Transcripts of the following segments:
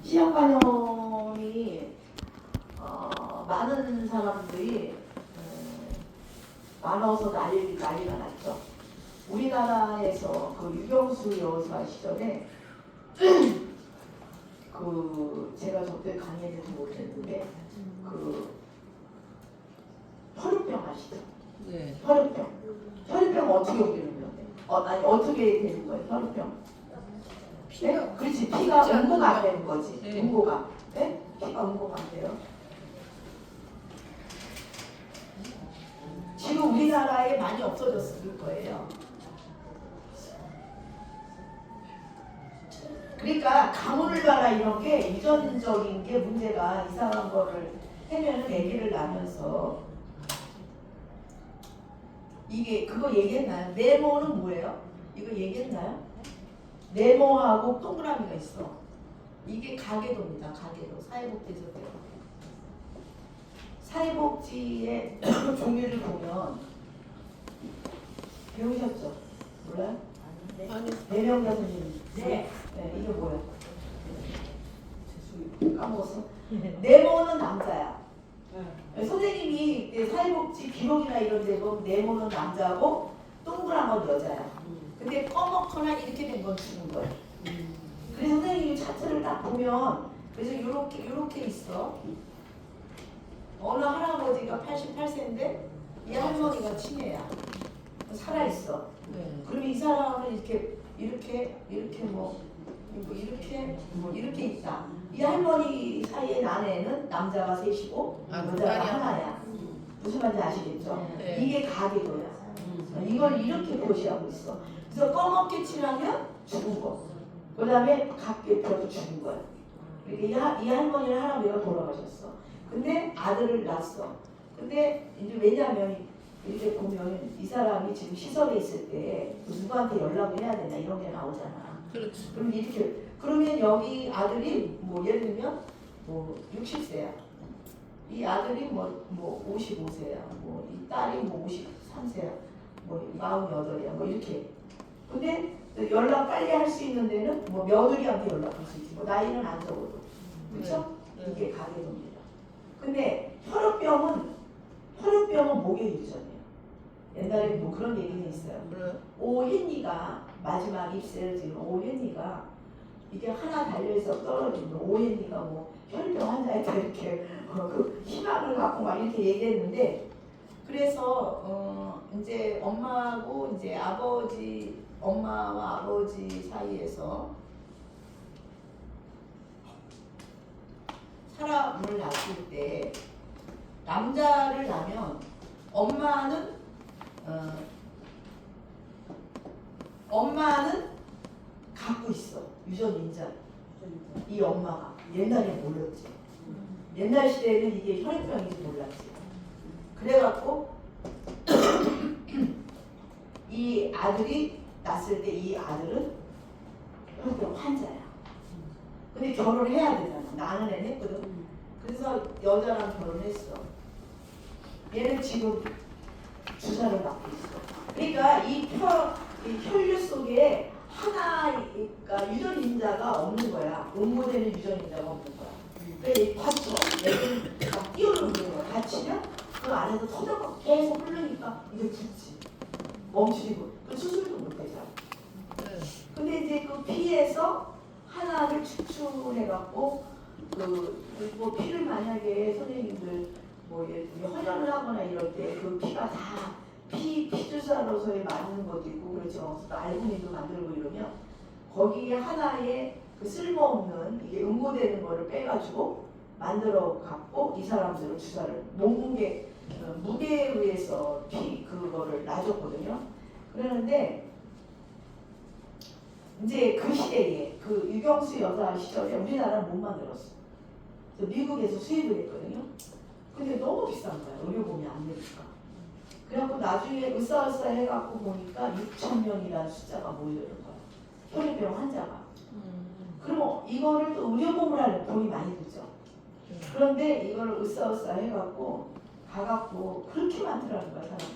시형 간염이 많은 사람들이 많아서 난리가 났죠. 우리나라에서 그 유경수 여사 시절에 그 제가 저때 강의해도 못했는데 그 혈우병 아시죠? 네. 혈우병 어떻게 오기는 건데? 아니 어떻게 되는 거예요? 혈우병? 네? 그렇지. 피가 응고가 안 되는 거지. 네. 응고가. 네? 피가 응고가 안 돼요. 지금 우리나라에 많이 없어졌을 거예요. 그러니까 가문을 봐라 이런 게 유전적인 게 문제가 이상한 거를 해면은 아기를 낳으면서 이게 그거 얘기했나요? 네모는 뭐예요? 이거 얘기했나요? 네모하고 동그라미가 있어. 이게 가계도입니다. 가계도. 사회복지에서 사회복지의 종류를 보면 배우셨죠? 몰라요? 아니. 내명자 선생님. 네. 이게 뭐야? 까먹었어. 네모는 남자야. 선생님이 사회복지 기록이나 이런 데 보면 네모는 남자고 동그란 건 여자야. 근데 꺼먹거나 이렇게 된 건 죽은 거야. 그래서 선생님이 차트를 딱 보면 그래서 요렇게 있어. 어느 할아버지가 88세인데 이 할머니가 치매야. 살아있어. 네. 그러면 이 사람은 이렇게 있다. 이 할머니 사이에 아내는 남자가 셋이고 여자가 하나야. 무슨 말인지 아시겠죠? 네. 이게 가계도야. 이걸 이렇게 표시하고 있어. 그래서 검게 칠하면 죽은 거. 그 다음에 각게 펴도 죽은 거야. 그러니까 이 할머니랑 할아버지가 돌아가셨어. 근데 아들을 낳았어. 근데 이제 왜냐면 이렇게 보면 이 사람이 지금 시설에 있을 때 누구한테 연락을 해야 되나 이런 게 나오잖아. 그렇지. 그럼 이렇게 그러면 여기 아들이 뭐 예를 들면 뭐 60세야. 이 아들이 뭐 55세야. 뭐 이 딸이 뭐 53세야. 뭐 48이야. 뭐 이렇게. 근데 연락 빨리 할 수 있는 데는 뭐 며느리한테 연락할 수 있지. 뭐 나이는 안 적어도. 그렇죠? 네. 이게 가계도입니다. 근데 혈우병은 목의 유전이에요. 옛날에 뭐 그런 얘기는 있어요. 그래요? 오헨리가 마지막 입세를 지은 오헨리가 이게 하나 달려있어 떨어지면 오헨리가 뭐 혈병 환자에다 이렇게 그 희망을 갖고 막 이렇게 얘기했는데 그래서 이제 엄마하고 이제 엄마와 아버지 사이에서 사람을 낳았을 때 남자를 낳으면 엄마는 갖고 있어. 유전인자. 이 엄마가 옛날에 몰랐지. 옛날 시대에는 이게 혈액병인지 몰랐지. 그래갖고 이 아들이 낳았을 때 이 아들은 혈액병 환자야. 근데 결혼을 해야 되잖아. 나는 애 했거든. 그래서 여자랑 결혼했어. 얘는 지금 주사를 맞고 있어. 그러니까 이 혈류 속에 하나가 유전인자가 없는 거야. 응고되는 유전인자가 없는 거야. 그러니까 이 다쳐. 애들 막 뛰어오르는 거야. 다치면 그 안에서 터져서 계속 흐르니까 이게 죽지. 멈추고. 그 수술도 못 되잖아. 네. 근데 이제 그 피에서 하나를 추출해갖고 뭐 피를 만약에 선생님들 뭐 헌혈을 하거나 이럴 때 그 피가 다 피주사로서의 맞는 것도 있고 그렇죠. 알부민도 만들고 이러면 거기에 하나의 그 쓸모없는 이게 응고되는 거를 빼가지고 만들어 갖고 이 사람들은 주사를 몸무게에 의해서 그거를 놔줬거든요. 그러는데 이제 그 시대에 그 유경수 여사 시절에 우리나라는 못 만들었어. 그래서 미국에서 수입을 했거든요. 근데 너무 비싼 거야. 의료보험이 안 되니까. 그래갖고 나중에 으쌰으쌰 해갖고 보니까 6,000명이라는 숫자가 모여있는 거야. 혈액병 환자가. 그럼 이거를 또 의료보험을 하려면 돈이 많이 들죠. 그런데 이거를 으쌰으쌰 해갖고 가갖고 그렇게 많더라는 거야 사람들이.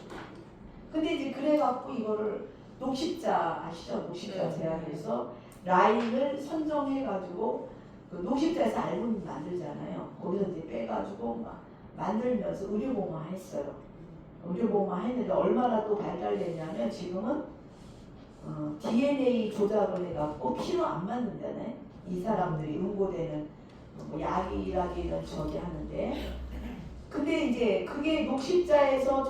근데 이제 그래갖고 이거를 녹십자 아시죠? 녹십자 제안해서 라인을 선정해가지고 그 녹십자에서 앨범 만들잖아요. 거기서 이제 빼가지고 막 만들면서 의료보험화 했어요. 의료보험화 했는데 얼마나 또 발달됐냐면 지금은 DNA 조작을 해갖고 피로 안 맞는다네. 이 사람들이 응고되는 뭐 약이라기는 저기 하는데. 근데 이제 그게 녹십자에서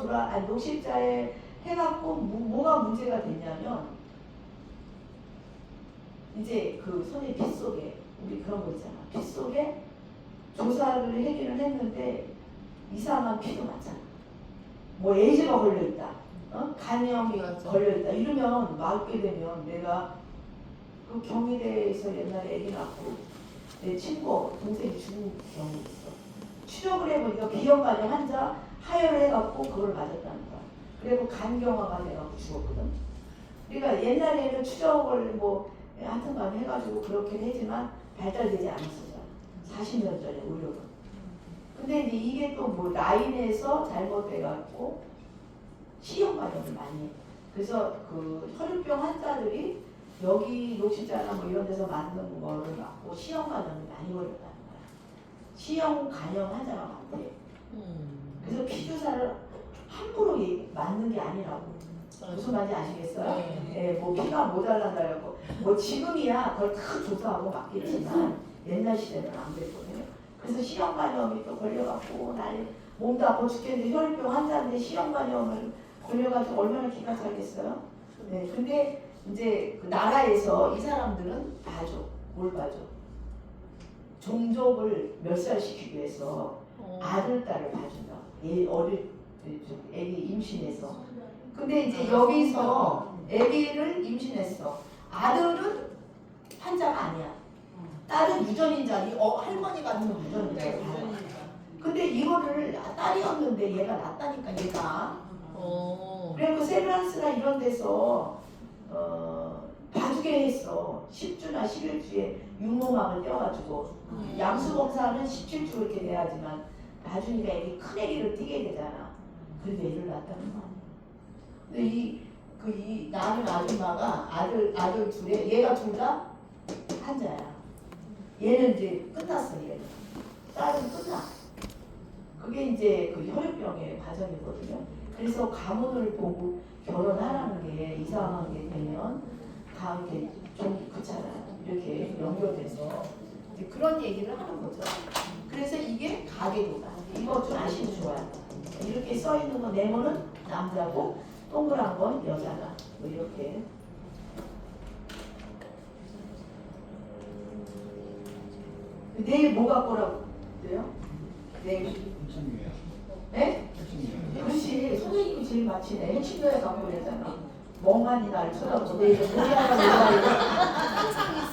녹십자에 해갖고 뭐가 문제가 됐냐면 이제 그 손의 피 속에 우리 그런 거 있잖아. 피 속에 조사를 하기는 했는데 이상한 피도 맞잖아. 뭐 에이즈가 걸려있다. 간염이 맞아. 걸려있다. 이러면 맞게 되면 내가 그 경희대에서 옛날에 애기 낳고 내 친구 동생이 죽은 경우 있어. 추적을 해보니까 비형 간염 환자 하혈을 해갖고 그걸 맞았다는 거야. 그리고 간경화가 돼갖고 죽었거든. 그러니까 옛날에는 추적을 뭐 하여튼간 해가지고 그렇게 했지만 발달되지 않았었잖아. 40년 전에 의료는. 근데 이제 이게 또 뭐 라인에서 잘못돼갖고 시형간염을 많이 해. 그래서 그 혈류병 환자들이 여기 녹십자나 뭐 이런 데서 맞는 거를 맞고 시형간염이 많이 걸렸다는 거야. 시형간염 환자가 많대. 그래서 피주사를 함부로 맞는 게 아니라고. 무슨 말인지 아시겠어요? 네. 뭐 피가 모자란다고. 뭐 지금이야 그걸 다 조사하고 맞겠지만 옛날 시대는 안 그랬거든요. 그래서 시형간염이 또 걸려갖고 몸도 아파 죽겠는데 혈류병 환자인데 시형간염을 걸려가지고 얼마나 기가 차겠어요? 네, 근데 이제 그 나라에서 이 사람들은 봐줘. 뭘 봐줘? 종족을 멸살시키기 위해서 아들, 딸을 봐준다. 애기 임신해서. 근데 이제 여기서 애기를 임신했어. 아들은 환자가 아니야. 딸은 유전인자니 할머니 같은 유전인자를 봐요. 근데 이거를 딸이었는데 얘가 낳았다니까 얘가. 그리고 세브란스나 이런 데서 봐주게 했어. 10주나 11주에 육모막을 떼어가지고 양수검사는 17주 그렇게 돼야지만 봐주니까 애기 큰 애기를 띄게 되잖아. 그래도 애를 낳았다는 거야. 근데 이 낳은 아줌마가 아들 둘에 얘가 둘 다 환자야. 얘는 이제 끝났어. 얘는 딸은 끝나. 그게 이제 그 혈류병의 과정이거든요. 그래서 가문을 보고 결혼하라는 게 이상한 게 되면 다 이렇게 좀 그렇잖아요. 이렇게 연결돼서 이제 그런 얘기를 하는 거죠. 그래서 이게 가계도다. 이거 좀 아시면 좋아요. 이렇게 써 있는 거 네모는 남자고 동그란 건 여자다. 뭐 이렇게. 내일 뭐 갖고 오라고 그래요? 내일. 네? 그렇지. 선생님이 제일 마치네. 핵심교회 갖고 오래잖아. 멍하니 나를 쳐다보고 내일 문제라고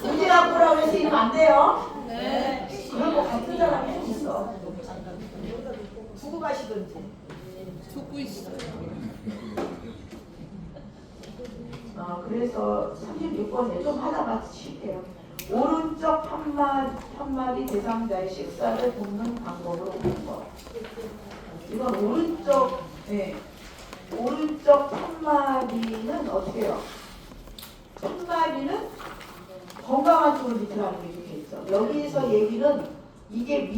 문제 갖고 오라고 해서 이러면 안 돼요. 네. 그런 거 같은 사람이 있어. 두고 가시든지. 듣고 있어. 그래서 36번에 좀 하다가 쉴게요. 오른쪽 편마디 대상자의 식사를 돕는 방법으로 보는 거. 이건 오른쪽 편마디는 어떻게 해요? 편마디는 건강한 쪽으로 밑으로 하는 게 좋겠죠. 여기서 얘기는 이게